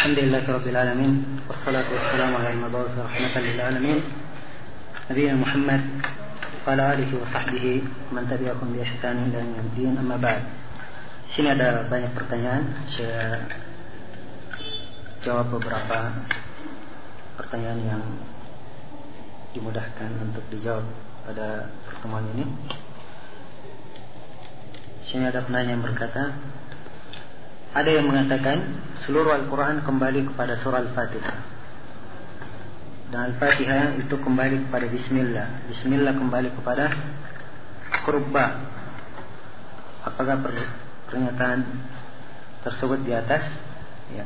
Alhamdulillahirabbil alamin wassalatu wassalamu ala al-mab'uts rahmatan lil alamin nabiyina Muhammad wa ala alihi wa sahbihi man tabi'ahum bi ihsan ila yaumil amma ba'd. Sini ada banyak pertanyaan, saya jawab beberapa pertanyaan yang dimudahkan untuk dijawab pada pertemuan ini. Sini ada penanya yang berkata, ada yang mengatakan seluruh Al-Quran kembali kepada surah Al-Fatihah, dan Al-Fatihah itu kembali kepada Bismillah, Bismillah kembali kepada huruf Ba. Apakah pernyataan tersebut di atas? Ya.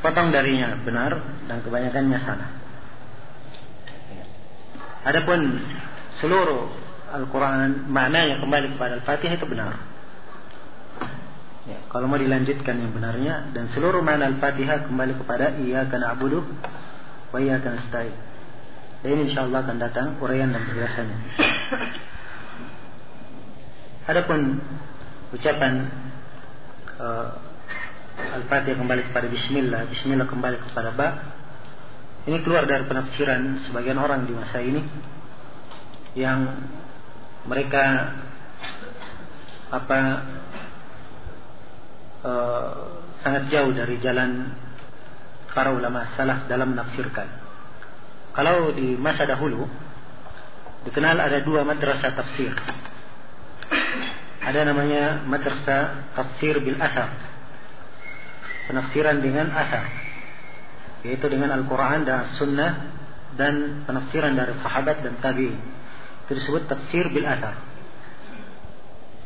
Sepotong darinya benar dan kebanyakannya salah. Ya. Adapun seluruh Al-Quran maknanya kembali kepada Al-Fatihah itu benar. Ya, kalau mau dilanjutkan yang benarnya, dan seluruh makna Al-Fatihah kembali kepada Iyyaka na'budu wa iyyaka nasta'in. Dan ini insyaallah akan datang uraian dan penjelasannya. Adapun ucapan Al-Fatihah kembali kepada Bismillah, Bismillah kembali kepada Ba, ini keluar dari penafsiran sebagian orang di masa ini yang mereka sangat jauh dari jalan para ulama salaf dalam menafsirkan. Kalau di masa dahulu dikenal ada dua madrasah tafsir. Ada namanya madrasah tafsir bil athar, penafsiran dengan athar, yaitu dengan Al-Quran dan Sunnah dan penafsiran dari sahabat dan tabi'in. Itu disebut tafsir bil athar.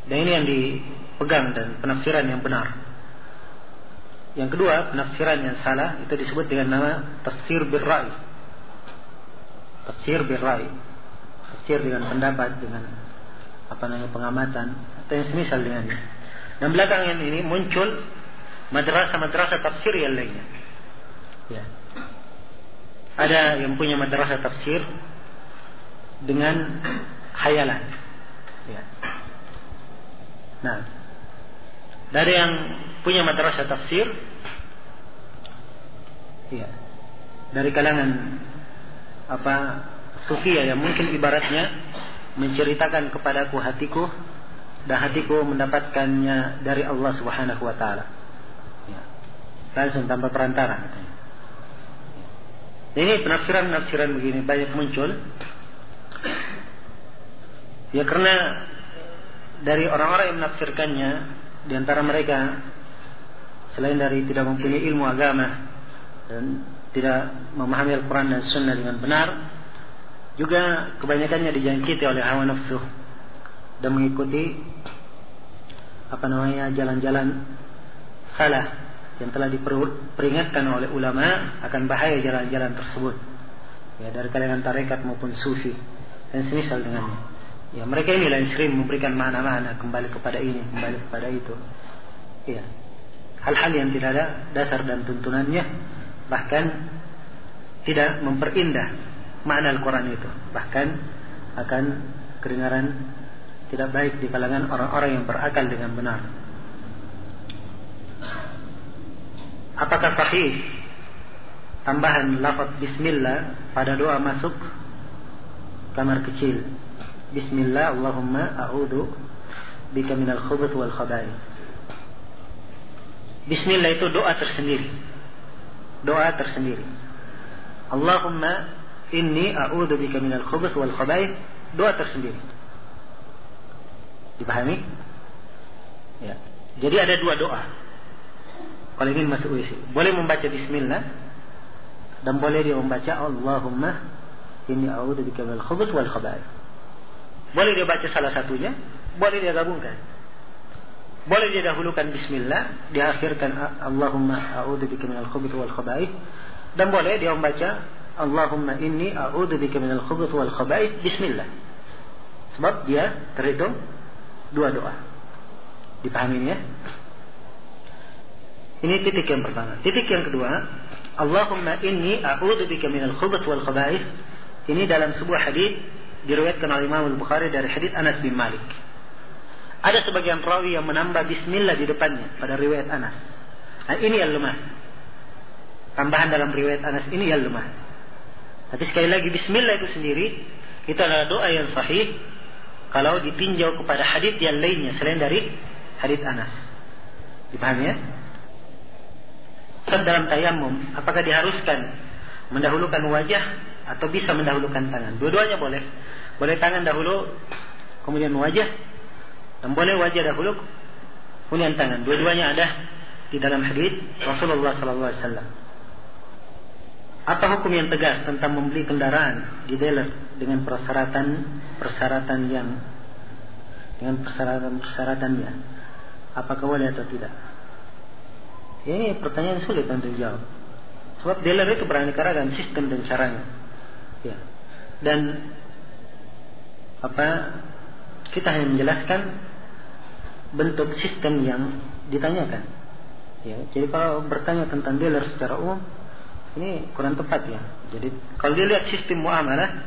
Dan ini yang dipegang dan penafsiran yang benar. Yang kedua, penafsiran yang salah itu disebut dengan nama tafsir bil ra'i. Tafsir bil ra'i, tafsir dengan pendapat, dengan pengamatan atau yang semisal dengannya. Dan belakangan ini muncul madrasah-madrasah tafsir yang lainnya. Ya. Ada yang punya madrasah tafsir dengan khayalan. Ya. Nah, dari yang punya madrasah tafsir, ya, dari kalangan sufia yang mungkin ibaratnya menceritakan kepadaku hatiku dan hatiku mendapatkannya dari Allah Subhanahu wa taala. Ya. Langsung tanpa perantara katanya. Ini penafsiran-penafsiran begini banyak muncul. Ya, karena dari orang-orang yang menafsirkannya, di antara mereka selain dari tidak mempunyai ilmu agama dan tidak memahami Al-Quran dan Sunnah dengan benar, juga kebanyakannya dijangkiti oleh hawa nafsu dan mengikuti jalan-jalan salah yang telah diperingatkan oleh ulama akan bahaya jalan-jalan tersebut, ya, dari kalangan tarekat maupun sufi dan semisal dengannya. Ya, mereka inilah yang sering memberikan makna-makna kembali kepada ini, kembali kepada itu. Ya, hal-hal yang tidak ada dasar dan tuntunannya, bahkan tidak memperindah makna Al-Quran itu, bahkan akan kedengaran tidak baik di kalangan orang-orang yang berakal dengan benar. Apakah sahih tambahan lafaz Bismillah pada doa masuk kamar kecil? Bismillah Allahumma a'udhu bika minal khubuth wal khaba'ith. Bismillah itu doa tersendiri. Doa tersendiri. Allahumma inni a'udhu bika minal khubuth wal khaba'ith, doa tersendiri. Dipahami? Ya. Jadi ada dua doa. Kalau ingin masuk WC, boleh membaca Bismillah dan boleh dia membaca Allahumma inni a'udhu bika minal khubuth wal khaba'ith. Boleh dia baca salah satunya, boleh dia gabungkan. Boleh dia dahulukan Bismillah, diakhirkan Allahumma a'udzu bika minal khubuthi wal khaba'ith, dan boleh dia membaca Allahumma inni a'udzu bika minal khubuthi wal khaba'ith Bismillah. Sebab dia terhitung dua doa. Dipahami ya? Ini titik yang pertama. Titik yang kedua, Allahumma inni a'udzu bika minal khubuthi wal khaba'ith. Ini dalam sebuah hadis diriwayatkan oleh Imam Al-Bukhari dari hadis Anas bin Malik. Ada sebagian rawi yang menambah Bismillah di depannya pada riwayat Anas. Nah, ini yang lemah. tambahan dalam riwayat Anas ini yang lemah. Tapi sekali lagi bismillah itu sendiri itu adalah doa yang sahih kalau ditinjau kepada hadits yang lainnya selain dari hadits Anas. Dipahami ya? Dalam tayamum, apakah diharuskan mendahulukan wajah atau bisa mendahulukan tangan? Dua-duanya boleh. Boleh tangan dahulu, kemudian wajah, dan boleh wajah dahulu, kemudian tangan. Dua-duanya ada di dalam hadits Rasulullah SAW. Apa hukum yang tegas tentang membeli kendaraan di dealer dengan persyaratan dengan persyaratannya? Apakah boleh atau tidak? Ini pertanyaan sulit untuk dijawab. Sebab dealer itu beraneka ragam sistem dan caranya. Ya. Dan kita hanya menjelaskan bentuk sistem yang ditanyakan. Ya. Jadi kalau bertanya tentang dealer secara umum, ini kurang tepat ya. Jadi kalau dia lihat sistem muamalah,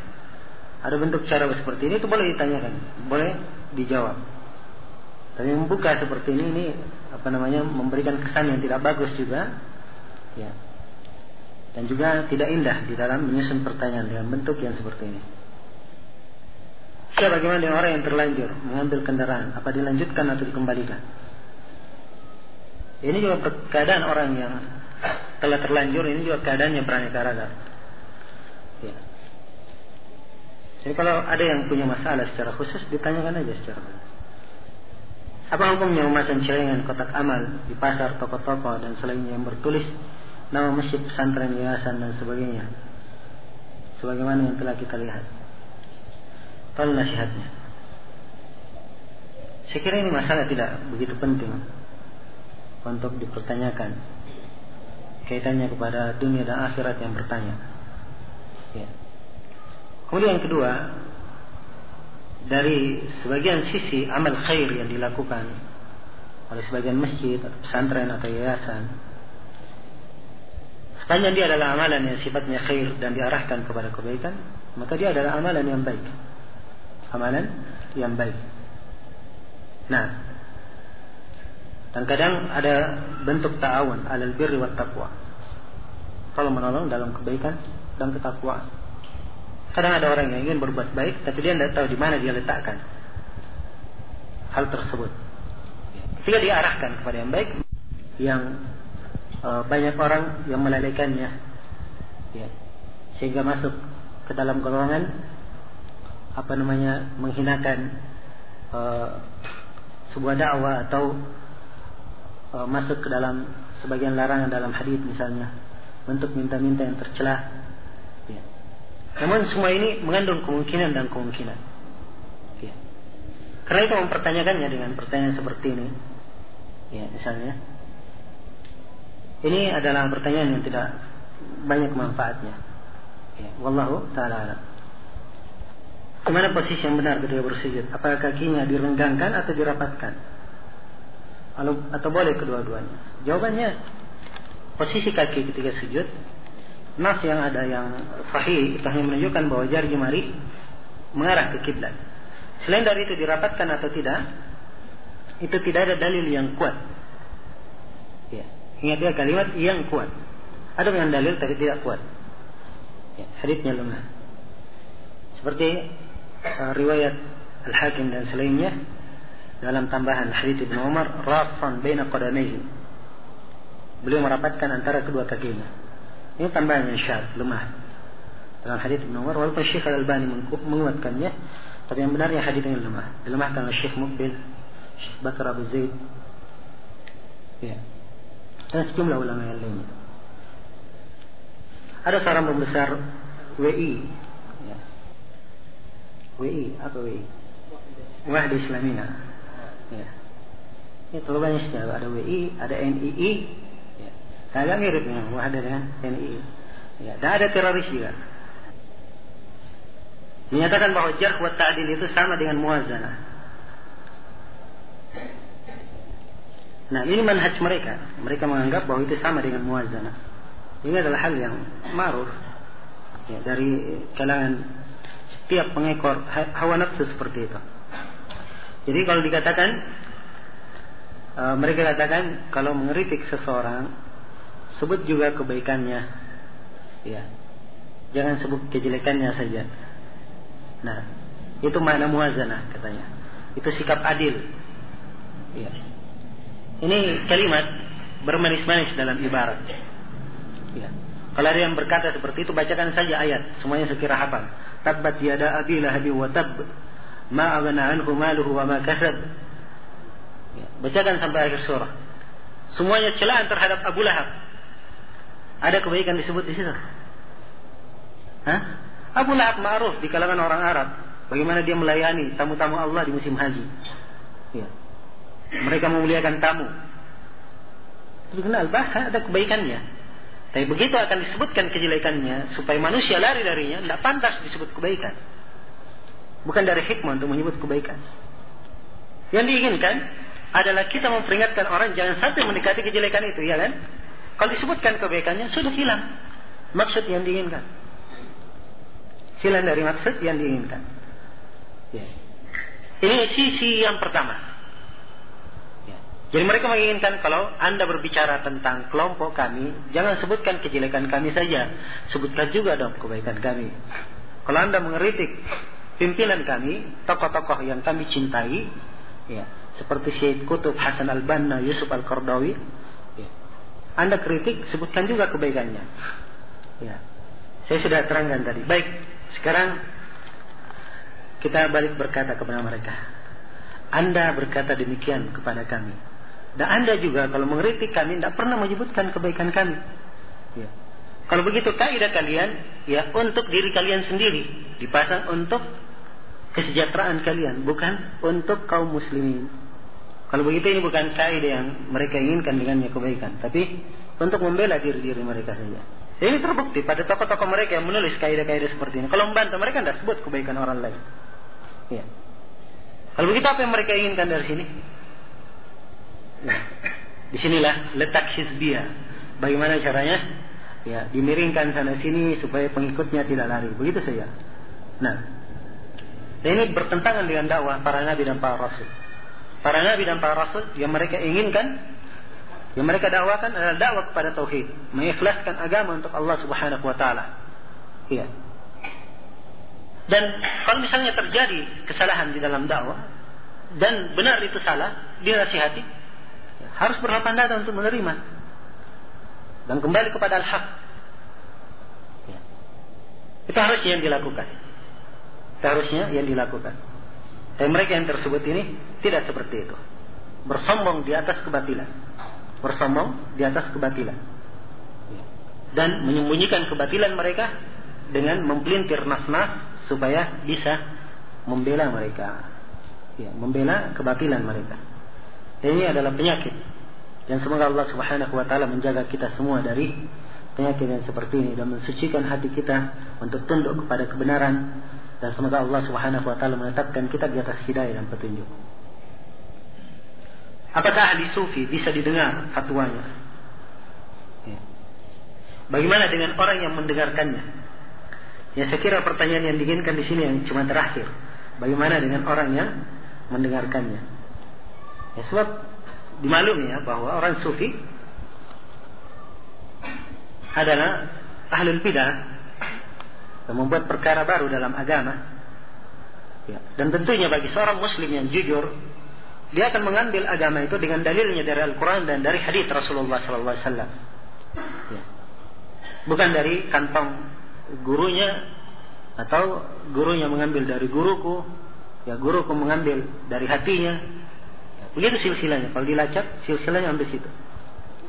ada bentuk cara seperti ini, itu boleh ditanyakan, boleh dijawab. Tapi membuka seperti ini memberikan kesan yang tidak bagus juga, ya. Dan juga tidak indah di dalam menyusun pertanyaan dengan bentuk yang seperti ini. Bagaimana dengan orang yang terlanjur mengambil kendaraan? Apa dilanjutkan atau dikembalikan? Ini juga keadaan orang yang telah terlanjur, ini juga keadaannya beraneka ragam. Ya. Jadi kalau ada yang punya masalah secara khusus, ditanyakan aja secara khusus. Apa hukumnya memasang celengan kotak amal di pasar, toko-toko dan selainnya yang bertulis nama masjid, pesantren, yayasan dan sebagainya, sebagaimana yang telah kita lihat? Tolong nasihatnya. Saya kira ini masalah tidak begitu penting untuk dipertanyakan, kaitannya kepada dunia dan akhirat yang bertanya. Ya. Kemudian yang kedua, dari sebagian sisi amal khair yang dilakukan oleh sebagian masjid atau pesantren atau yayasan, sepanjang dia adalah amalan yang sifatnya khair dan diarahkan kepada kebaikan, maka dia adalah amalan yang baik. Amalan yang baik. Nah, dan kadang ada bentuk ta'awun alal birri wat taqwa, tolong menolong dalam kebaikan dan ketakwaan. Kadang ada orang yang ingin berbuat baik, tapi dia tidak tahu di mana dia letakkan hal tersebut. Ketika dia arahkan kepada yang baik, yang banyak orang yang melalaikannya, ya, sehingga masuk ke dalam golongan menghinakan sebuah dakwah atau masuk ke dalam sebagian larangan dalam hadis misalnya, bentuk minta-minta yang tercela. Ya. Namun semua ini mengandung kemungkinan dan kemungkinan. Ya. Karena itu mempertanyakannya dengan pertanyaan seperti ini. Ya, misalnya, ini adalah pertanyaan yang tidak banyak manfaatnya. Ya. Wallahu ta'ala alam. Kemana posisi yang benar ketika bersujud? Apakah kakinya direnggangkan atau dirapatkan? Atau boleh kedua-duanya? Jawabannya, posisi kaki ketika sujud, nas yang ada yang sahih itu hanya menunjukkan bahwa jari jemari mengarah ke kiblat. Selain dari itu dirapatkan atau tidak, itu tidak ada dalil yang kuat. Ya, ingat ya, kalimat yang kuat. Ada yang dalil tapi tidak kuat. Ya, haditsnya lemah. Seperti riwayat Al-Hakim dan selainnya dalam tambahan hadits Ibnu Umar, rafan baina qadamaihi, beliau merapatkan antara kedua kakinya. Ini tambahan yang syadz, lemah dalam hadits Ibnu Umar, walaupun Syekh Al-Albani menguatkannya, tapi yang benarnya hadits ini lemah, dilemahkan oleh Syekh Muqbil, Syekh Bakar Abu Zaid, ya, dan sejumlah ulama yang lainnya. Ada seorang pembesar WI, ya. WI, apa WI? Wahdah Islamiyah. Ya. Ini terlalu banyak sekali. Ada WI, ada NII. Ya. Agak mirip ya, Wahdah dengan NII. Ya. Dan ada teroris juga. Menyatakan bahwa jarh wa ta'dil itu sama dengan muwazanah. Nah, ini manhaj mereka. Mereka menganggap bahwa itu sama dengan muwazanah. Ini adalah hal yang ma'ruf, ya, dari kalangan setiap pengekor hawa nafsu seperti itu. Jadi kalau dikatakan, mereka katakan kalau mengkritik seseorang sebut juga kebaikannya. Ya. Jangan sebut kejelekannya saja. Nah, itu makna muwazanah katanya. Itu sikap adil. Ya. Ini kalimat bermanis-manis dalam ibarat. Ya. Kalau ada yang berkata seperti itu, bacakan saja ayat, semuanya sekira hafal. Tabbat yada abi lahabi wa tab, ma aghna anhu maluhu wa ma kasab. Ya. Bacakan sampai akhir surah. Semuanya celaan terhadap Abu Lahab. Ada kebaikan disebut di situ? Hah? Abu Lahab ma'ruf di kalangan orang Arab. Bagaimana dia melayani tamu-tamu Allah di musim haji. Ya. Mereka memuliakan tamu. Itu dikenal, ada kebaikannya. Tapi begitu akan disebutkan kejelekannya, supaya manusia lari darinya, tidak pantas disebut kebaikan. Bukan dari hikmah untuk menyebut kebaikan. Yang diinginkan adalah kita memperingatkan orang jangan sampai mendekati kejelekan itu, ya kan? Kalau disebutkan kebaikannya, sudah hilang maksud yang diinginkan. Hilang dari maksud yang diinginkan. Ya. Ini sisi yang pertama. Ya. Jadi mereka menginginkan kalau Anda berbicara tentang kelompok kami, jangan sebutkan kejelekan kami saja, sebutkan juga dong kebaikan kami. Kalau Anda mengkritik pimpinan kami, tokoh-tokoh yang kami cintai, ya, seperti Syed Qutb, Hasan al-Banna, Yusuf al-Qaradawi, ya, Anda kritik, sebutkan juga kebaikannya. Ya. Saya sudah terangkan tadi. Baik, sekarang kita balik berkata kepada mereka. Anda berkata demikian kepada kami. Dan Anda juga kalau mengkritik kami tidak pernah menyebutkan kebaikan kami. Ya. Kalau begitu kaidah kalian, ya, untuk diri kalian sendiri, dipasang untuk kesejahteraan kalian, bukan untuk kaum muslimin. Kalau begitu ini bukan kaidah yang mereka inginkan dengannya kebaikan, tapi untuk membela diri-diri mereka saja. Ini terbukti pada tokoh-tokoh mereka yang menulis kaidah-kaidah seperti ini. Kalau membantah mereka tidak sebut kebaikan orang lain. Ya. Kalau begitu apa yang mereka inginkan dari sini? Nah, disinilah letak hizbiyah. Bagaimana caranya? Ya, dimiringkan sana sini supaya pengikutnya tidak lari. Begitu saja. Nah, ini bertentangan dengan dakwah para nabi dan para rasul. Para nabi dan para rasul yang mereka inginkan, yang mereka dakwakan adalah dakwah kepada tauhid, mengikhlaskan agama untuk Allah Subhanahu wa taala. Iya. Dan kalau misalnya terjadi kesalahan di dalam dakwah dan benar itu salah, dinasihati, harus berlapang dada untuk menerima dan kembali kepada al-haq. Ya. Itu harusnya yang dilakukan. Itu harusnya yang dilakukan. Dan mereka yang tersebut ini tidak seperti itu. Bersombong di atas kebatilan. Bersombong di atas kebatilan. Ya. Dan menyembunyikan kebatilan mereka dengan mempelintir nas-nas supaya bisa membela mereka. Ya, membela kebatilan mereka. Dan ini adalah penyakit. Dan semoga Allah Subhanahu wa taala menjaga kita semua dari penyakit yang seperti ini dan mensucikan hati kita untuk tunduk kepada kebenaran, dan semoga Allah Subhanahu wa taala menetapkan kita di atas hidayah dan petunjuk. Apakah ahli sufi bisa didengar fatwanya? Ya. Bagaimana dengan orang yang mendengarkannya? Ya, saya kira pertanyaan yang diinginkan di sini yang cuma terakhir. Bagaimana dengan orang yang mendengarkannya? Ya, sebab dimaklumi ya bahwa orang sufi adalah ahlul bidah yang membuat perkara baru dalam agama. Ya. Dan tentunya bagi seorang muslim yang jujur, dia akan mengambil agama itu dengan dalilnya dari Al-Quran dan dari hadits Rasulullah SAW. Ya. Bukan dari kantong gurunya atau gurunya mengambil dari guruku, ya guruku mengambil dari hatinya. Ya, begitu silsilahnya. Kalau dilacak, silsilahnya ambil situ.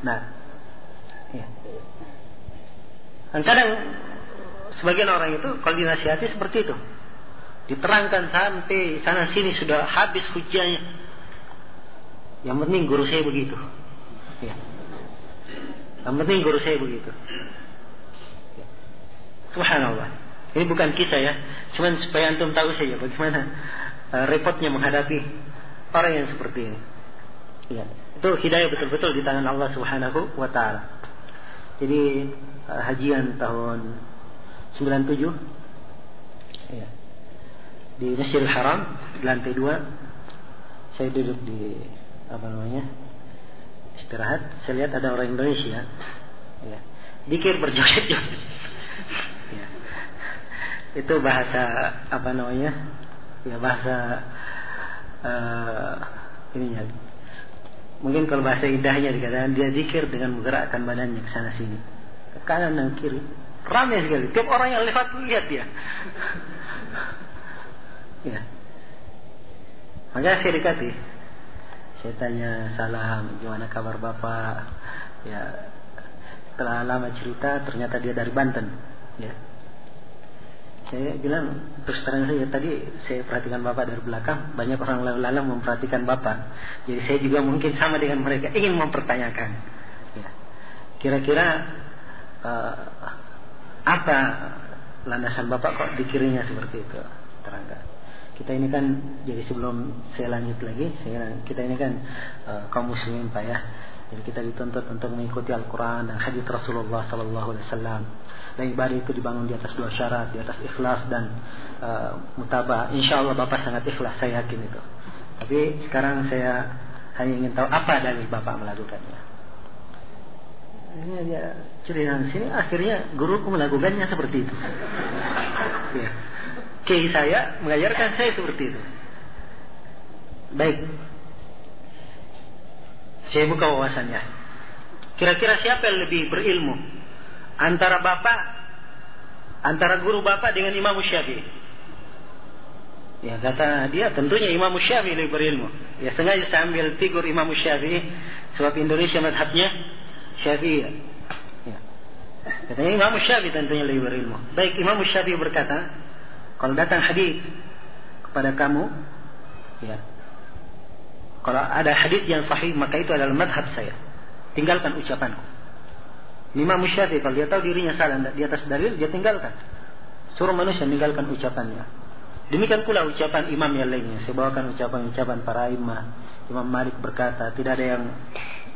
Nah, ya. Dan kadang sebagian orang itu kalau dinasihati seperti itu, diterangkan sampai sana sini sudah habis hujahnya. Yang penting guru saya begitu. Ya. Yang penting guru saya begitu. Ya. Subhanallah. Ini bukan kisah ya, cuman supaya antum tahu saja bagaimana repotnya menghadapi orang yang seperti ini. Ya. Itu hidayah betul-betul di tangan Allah Subhanahu wa taala. Jadi hajian tahun 97 ya, di Masjidil Haram lantai 2, saya duduk di istirahat. Saya lihat ada orang Indonesia Ya. Zikir berjoget-joget. Ya. Itu bahasa apa namanya? Ya bahasa ininya. Mungkin kalau bahasa indahnya dikatakan dia zikir dengan menggerakkan badannya ke sana sini, ke kanan dan kiri. Ramai sekali. Tiap orang yang lewat lihat dia. Ya. Maka saya dekati. Saya tanya salam, gimana kabar Bapak? Ya. Setelah lama cerita, ternyata dia dari Banten. Ya. Saya bilang, terus terang saja, tadi saya perhatikan Bapak dari belakang, banyak orang lalu-lalang memperhatikan Bapak. Jadi saya juga mungkin sama dengan mereka, ingin mempertanyakan. Ya. Kira-kira apa landasan Bapak kok dikirinya seperti itu? Terangkan. Kita ini kan, jadi sebelum saya lanjut lagi, kita ini kan kaum muslimin Pak ya. Jadi kita dituntut untuk mengikuti Al-Quran dan hadits Rasulullah Sallallahu Alaihi Wasallam. Dan ibadah itu dibangun di atas 2 syarat, di atas ikhlas dan mutabah. Insya Allah Bapak sangat ikhlas, saya yakin itu. Tapi sekarang saya hanya ingin tahu apa dalil Bapak melakukannya. Ini dia cerita di sini, akhirnya guruku melakukannya seperti itu. Ya. Kiai saya mengajarkan saya seperti itu. Baik. Saya buka wawasannya. Kira-kira siapa yang lebih berilmu? Antara guru Bapak dengan Imam Syafi'i. Ya kata dia tentunya Imam Syafi'i lebih berilmu. Ya sengaja saya ambil figur Imam Syafi'i sebab Indonesia mazhabnya Syafi'i. Ya. Katanya Imam Syafi'i tentunya lebih berilmu. Baik, Imam Syafi'i berkata, kalau datang hadis kepada kamu, ya. Kalau ada hadis yang sahih, maka itu adalah madhab saya. Tinggalkan ucapanku. Imam Syafi'i kalau dia tahu dirinya salah di atas dalil, dia tinggalkan. Suruh manusia meninggalkan ucapannya. Demikian pula ucapan imam yang lainnya. Saya bawakan ucapan-ucapan para imam. Imam Malik berkata, tidak ada yang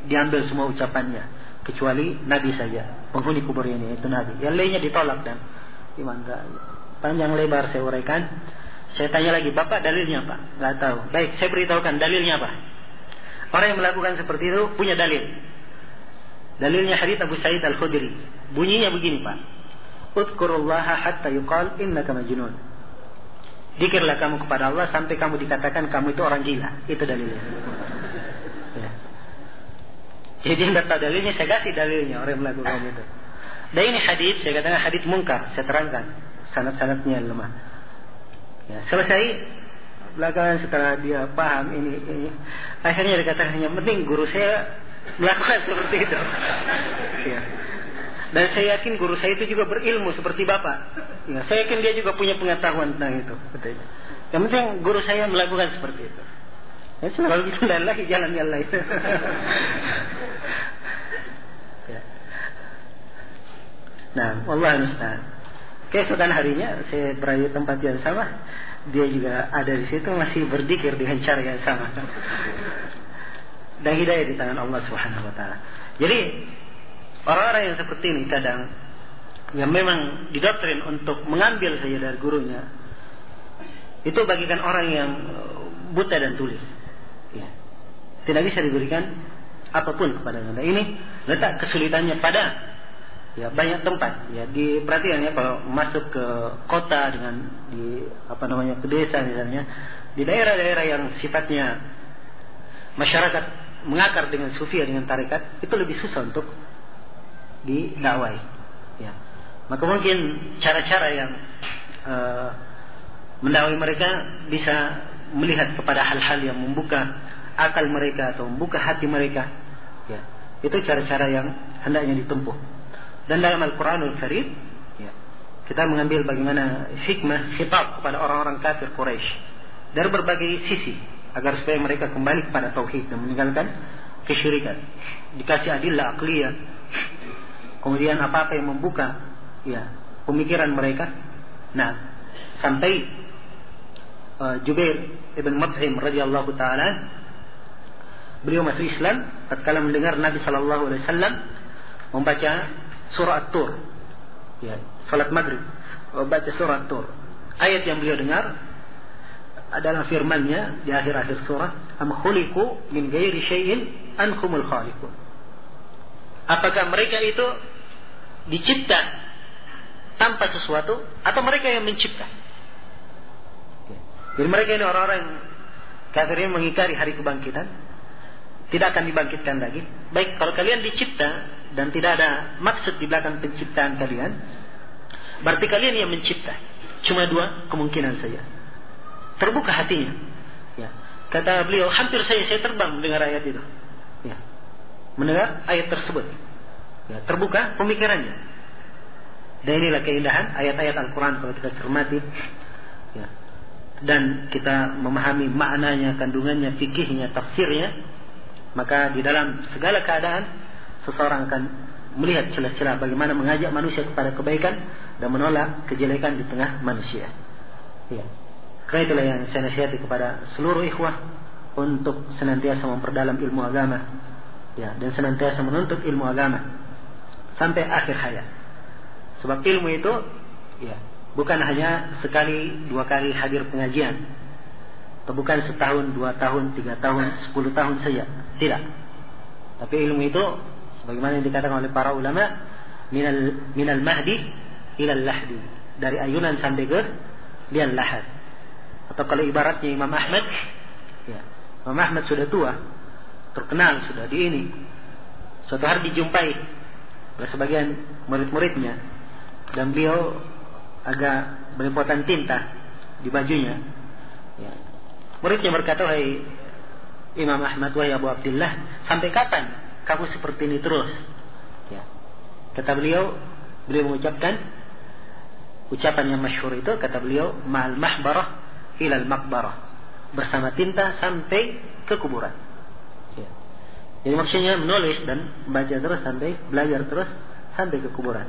diambil semua ucapannya, kecuali Nabi saja. Penghuni kubur ini, itu Nabi. Yang lainnya ditolak dan dimangga. Panjang lebar saya uraikan. Saya tanya lagi, Bapak dalilnya apa? Nggak tahu. Baik, saya beritahukan dalilnya apa. Orang yang melakukan seperti itu punya dalil. Dalilnya hadits Abu Sa'id Al-Khudri. Bunyinya begini Pak. Udhkurullaha hatta yuqal innaka majnun. Zikirlah kamu kepada Allah sampai kamu dikatakan kamu itu orang gila. Itu dalilnya. Ya. Jadi tidak tahu dalilnya, saya kasih dalilnya orang yang melakukan itu. Dan ini hadits, saya katakan hadits mungkar. Saya terangkan sanad-sanadnya lemah. Ya, selesai belakangan setelah dia paham ini akhirnya dikatakan yang penting guru saya melakukan seperti itu. Ya. Dan saya yakin guru saya itu juga berilmu seperti Bapak. Ya, saya yakin dia juga punya pengetahuan tentang itu. Betul. Yang penting guru saya melakukan seperti itu. Ya, kalau gitu lagi jalan yang lain. Ya. Nah, wallahu musta'an. Keesokan harinya saya berada di tempat yang sama, dia juga ada di situ masih berzikir dengan cara yang sama. Dan hidayah di tangan Allah Subhanahu wa taala. Jadi orang-orang yang seperti ini kadang yang memang didoktrin untuk mengambil saja dari gurunya, itu bagikan orang yang buta dan tuli. Ya. Tidak bisa diberikan apapun kepadanya. Nah, ini letak kesulitannya pada ya banyak tempat ya diperhatikan ya kalau masuk ke kota dengan di ke desa misalnya, di daerah-daerah yang sifatnya masyarakat mengakar dengan sufi dengan tarekat, itu lebih susah untuk didakwai ya. Maka mungkin cara-cara yang mendakwai mereka bisa melihat kepada hal-hal yang membuka akal mereka atau membuka hati mereka ya. Itu cara-cara yang hendaknya ditempuh. Dan dalam Al-Quranul Karim ya, kita mengambil bagaimana hikmah khitab kepada orang-orang kafir Quraisy dari berbagai sisi agar supaya mereka kembali kepada tauhid dan meninggalkan kesyirikan. Dikasih adillah aqliyah, kemudian apa-apa yang membuka ya pemikiran mereka. Nah, sampai Jubair ibn Mut'im radhiyallahu taala beliau masuk Islam tatkala mendengar Nabi sallallahu alaihi wasallam membaca surah At-Tur. Ya, salat maghrib baca surah At-Tur. Ayat yang beliau dengar adalah firman-Nya di akhir-akhir surah, "Am khuliqu min ghairi syai'in anhumul khaliqun." Apakah mereka itu dicipta tanpa sesuatu atau mereka yang mencipta. Jadi mereka ini orang-orang yang kafir ini mengingkari hari kebangkitan, tidak akan dibangkitkan lagi. Baik, kalau kalian dicipta dan tidak ada maksud di belakang penciptaan kalian, berarti kalian yang mencipta. Cuma dua kemungkinan saja. Terbuka hatinya. Ya. Kata beliau, hampir saya terbang mendengar ayat itu. Ya. Mendengar ayat tersebut. Ya, terbuka pemikirannya. Dan inilah keindahan ayat-ayat Al-Quran kalau kita cermati. Ya. Dan kita memahami maknanya, kandungannya, fikihnya, tafsirnya, maka di dalam segala keadaan seseorang akan melihat celah-celah bagaimana mengajak manusia kepada kebaikan dan menolak kejelekan di tengah manusia. Ya. Karena itulah yang saya nasihati kepada seluruh ikhwah untuk senantiasa memperdalam ilmu agama, ya, dan senantiasa menuntut ilmu agama sampai akhir hayat. Sebab ilmu itu, ya, bukan hanya sekali, dua kali hadir pengajian, atau bukan setahun, 2 tahun, 3 tahun, 10 tahun saja. Tidak. Tapi ilmu itu, sebagaimana yang dikatakan oleh para ulama, minal mahdi ilal lahdi, dari ayunan sampai ke lian lahad. Atau kalau ibaratnya Imam Ahmad, ya, Imam Ahmad sudah tua, terkenal sudah di ini. Suatu hari dijumpai oleh sebagian murid-muridnya, dan beliau agak belepotan tinta di bajunya. Ya. Muridnya berkata, wahai Imam Ahmad, wahai Abu Abdullah, sampai kapan kamu seperti ini terus? Ya. Kata beliau mengucapkan ucapan yang masyhur itu, kata beliau, ma'al mahbarah ilal makbarah, bersama tinta sampai ke kuburan. Ya. Jadi maksudnya menulis dan baca terus sampai belajar terus sampai ke kuburan.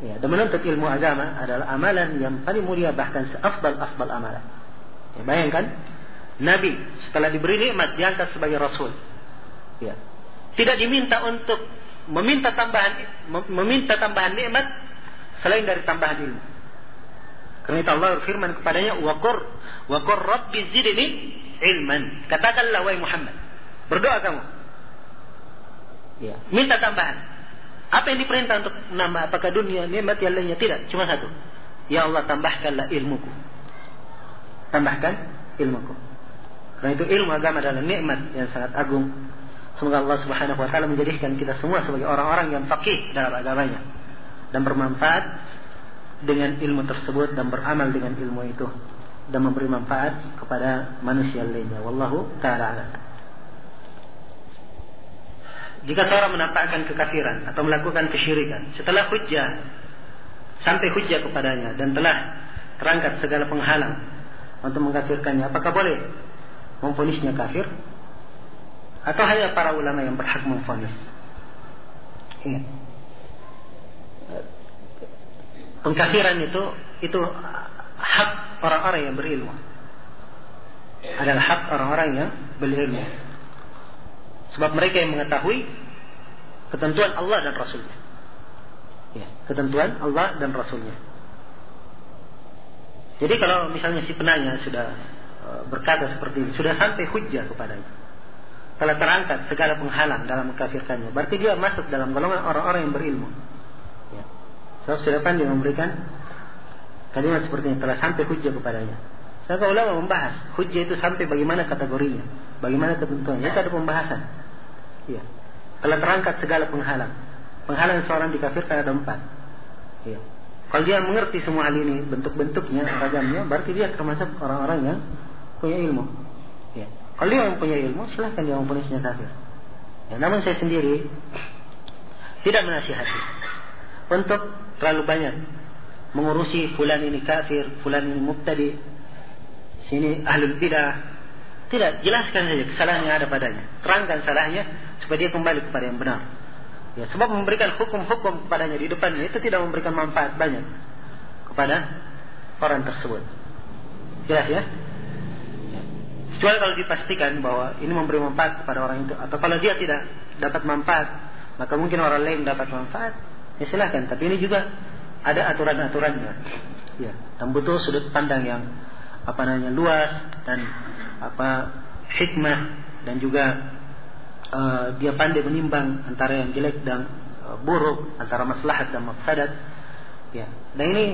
Ya, dan menuntut ilmu agama adalah amalan yang paling mulia, bahkan seafdal amalan. Ya, bayangkan Nabi setelah diberi nikmat diangkat sebagai Rasul. Ya. Tidak diminta untuk meminta tambahan nikmat selain dari tambahan ilmu. Karena itu Allah berfirman kepadanya, wa qur rabbi zidni ilman. Katakanlah wahai Muhammad, berdoa kamu. Ya, minta tambahan. Apa yang diperintah untuk menambah? Apakah dunia, nikmat yang lainnya? Tidak, cuma satu. Ya Allah, tambahkanlah ilmuku. Tambahkan ilmuku. Karena itu ilmu agama adalah nikmat yang sangat agung. Semoga Allah Subhanahu wa taala menjadikan kita semua sebagai orang-orang yang faqih dalam agamanya dan bermanfaat dengan ilmu tersebut dan beramal dengan ilmu itu dan memberi manfaat kepada manusia lainnya. Wallahu ta'ala a'lam. Jika seorang menampakkan kekafiran atau melakukan kesyirikan setelah hujjah, sampai hujjah kepadanya dan telah terangkat segala penghalang untuk mengkafirkannya, apakah boleh memvonisnya kafir? Atau hanya para ulama yang berhak memvonis? Ingat, pengkafiran itu hak orang-orang yang berilmu. Adalah hak orang-orang yang berilmu. Sebab mereka yang mengetahui ketentuan Allah dan Rasulnya. Ya, ketentuan Allah dan Rasulnya. Jadi kalau misalnya si penanya sudah berkata seperti ini, sudah sampai hujjah kepadanya, telah terangkat segala penghalang dalam mengkafirkannya, berarti dia masuk dalam golongan orang-orang yang berilmu. Ya. Sebab sudah pandai memberikan kalimat seperti ini, telah sampai hujjah kepadanya. Sekarang ulama membahas hujjah itu sampai bagaimana kategorinya, bagaimana ketentuannya. Itu ada pembahasan. Ya. Telah terangkat segala penghalang. Penghalang seorang dikafirkan ada 4. Ya. Kalau dia mengerti semua hal ini, bentuk-bentuknya, ragamnya, berarti dia termasuk orang-orang yang punya ilmu. Ya. Kalau dia yang punya ilmu, silahkan dia memvonisnya kafir. Ya. Namun saya sendiri tidak menasihati untuk terlalu banyak mengurusi fulan ini kafir, fulan ini mubtadi, sini ahlul bidah. Tidak, jelaskan saja kesalahan yang ada padanya, terangkan salahnya supaya dia kembali kepada yang benar. Ya, sebab memberikan hukum-hukum kepadanya di depannya itu tidak memberikan manfaat banyak kepada orang tersebut. Jelas ya? Kecuali kalau dipastikan bahwa ini memberi manfaat kepada orang itu, atau kalau dia tidak dapat manfaat, maka mungkin orang lain dapat manfaat. Ya silahkan, tapi ini juga ada aturan-aturannya. Ya, dan butuh sudut pandang yang luas dan hikmah, dan juga dia pandai menimbang antara yang jelek dan buruk, antara maslahat dan mafsadat. Ya. Dan ini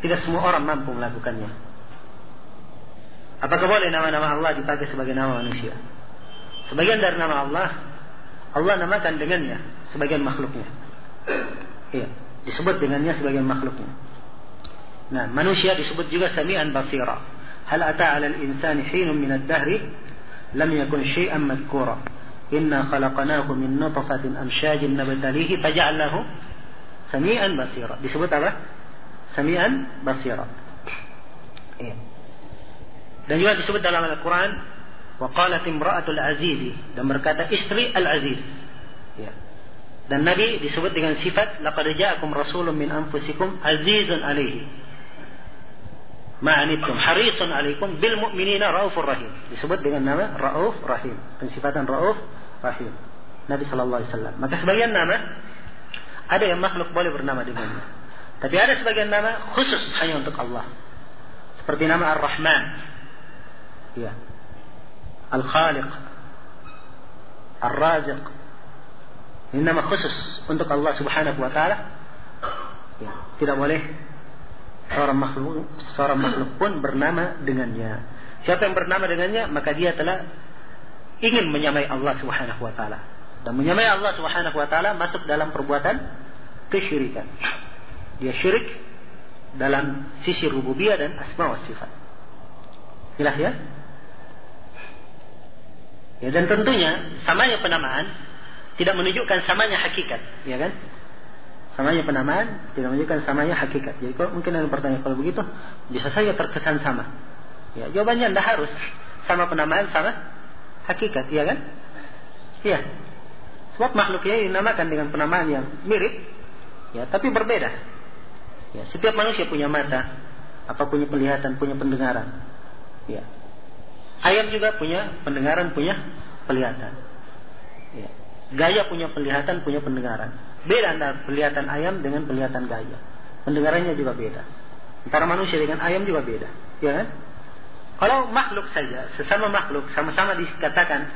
tidak semua orang mampu melakukannya. Apakah boleh nama-nama Allah dipakai sebagai nama manusia? Sebagian dari nama Allah, Allah namakan dengannya sebagian makhluknya. Ya, disebut dengannya sebagian makhluknya. Nah, manusia disebut juga sami'an basira. Hal ata 'alal insani hinun minad dahri lam yakun syai'an madhkura. Inna khalaqnahu min nutfatin amsyajin nabtalihi faja'alnahu sami'an basira. Disebut apa? Sami'an basira. Ya. Dan juga disebut dalam Al-Quran, wa qalat imra'atul azizi, dan berkata istri al-aziz. Ya. Dan Nabi disebut dengan sifat laqad ja'akum rasulun min anfusikum azizun alaihi ma anittum harisun alaikum bil mu'minina raufur rahim. Disebut dengan nama Rauf Rahim, pensifatan Rauf Rahim Nabi sallallahu alaihi wasallam. Maka sebagian nama ada yang makhluk boleh bernama dengannya, tapi ada sebagian nama khusus hanya untuk Allah. Seperti nama Ar-Rahman, ya, Al-Khaliq, Ar-Raziq. Ini nama khusus untuk Allah Subhanahu wa taala. Ya, tidak boleh seorang makhluk pun bernama dengannya. Siapa yang bernama dengannya, maka dia telah ingin menyamai Allah Subhanahu wa taala. Dan menyamai Allah Subhanahu wa taala masuk dalam perbuatan kesyirikan. Dia syirik dalam sisi rububiyah dan asma wa sifat. Jelas ya? Ya, dan tentunya samanya penamaan tidak menunjukkan samanya hakikat, ya kan? Samanya penamaan tidak menunjukkan samanya hakikat. Jadi kalau mungkin ada pertanyaan, kalau begitu bisa saja terkesan sama. Ya, jawabannya tidak harus sama penamaan sama hakikat, ya kan? Iya. Sebab makhluknya dinamakan dengan penamaan yang mirip, ya, tapi berbeda. Ya, setiap manusia punya mata, punya penglihatan, punya pendengaran. Ya. Ayam juga punya pendengaran, punya penglihatan. Ya. Gaya punya penglihatan, punya pendengaran. Beda antara penglihatan ayam dengan penglihatan gaya. Pendengarannya juga beda. Antara manusia dengan ayam juga beda, ya kan? Kalau makhluk saja, sesama makhluk, sama-sama dikatakan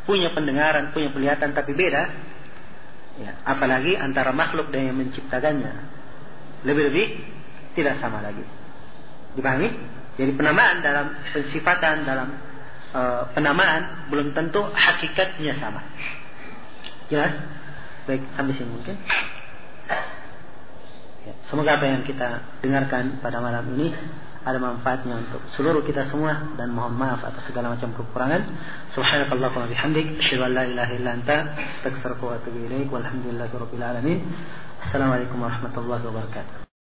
punya pendengaran, punya penglihatan, tapi beda. Ya, apalagi antara makhluk dan yang menciptakannya, lebih-lebih tidak sama lagi. Dipahami? Jadi penamaan dalam pensifatan, dalam penamaan belum tentu hakikatnya sama. Jelas? Baik, sampai sini mungkin. Ya, semoga apa yang kita dengarkan pada malam ini ada manfaatnya untuk seluruh kita semua, dan mohon maaf atas segala macam kekurangan. Subhanakallahumma bihamdik, asyhadu an la ilaha illa anta, astaghfiruka wa atubu ilaik. Walhamdulillahirabbil alamin. Assalamualaikum warahmatullahi wabarakatuh.